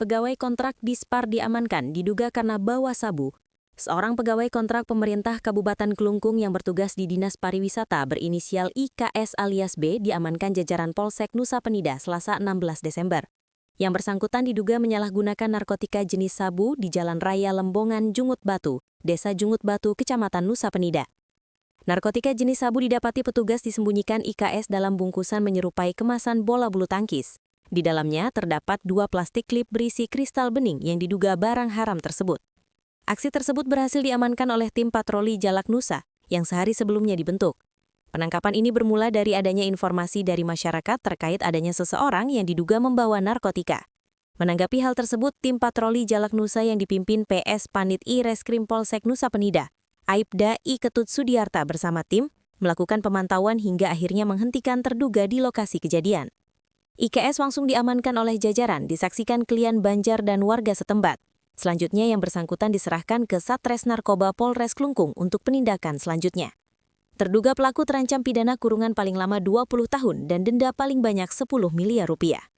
Pegawai kontrak Dispar diamankan diduga karena bawa sabu. Seorang pegawai kontrak pemerintah Kabupaten Kelungkung yang bertugas di Dinas Pariwisata berinisial IKS alias B diamankan jajaran Polsek Nusa Penida Selasa 16 Desember. Yang bersangkutan diduga menyalahgunakan narkotika jenis sabu di Jalan Raya Lembongan, Jungut Batu, Desa Jungut Batu, Kecamatan Nusa Penida. Narkotika jenis sabu didapati petugas disembunyikan IKS dalam bungkusan menyerupai kemasan bola bulu tangkis. Di dalamnya terdapat 2 plastik klip berisi kristal bening yang diduga barang haram tersebut. Aksi tersebut berhasil diamankan oleh tim patroli Jalak Nusa yang sehari sebelumnya dibentuk. Penangkapan ini bermula dari adanya informasi dari masyarakat terkait adanya seseorang yang diduga membawa narkotika. Menanggapi hal tersebut, tim patroli Jalak Nusa yang dipimpin PS Panit I Reskrim Polsek Nusa Penida, Aibda I Ketut Sudiarta bersama tim melakukan pemantauan hingga akhirnya menghentikan terduga di lokasi kejadian. IKS langsung diamankan oleh jajaran, disaksikan klien Banjar dan warga setempat. Selanjutnya yang bersangkutan diserahkan ke Satres Narkoba Polres Kelungkung untuk penindakan selanjutnya. Terduga pelaku terancam pidana kurungan paling lama 20 tahun dan denda paling banyak 10 miliar rupiah.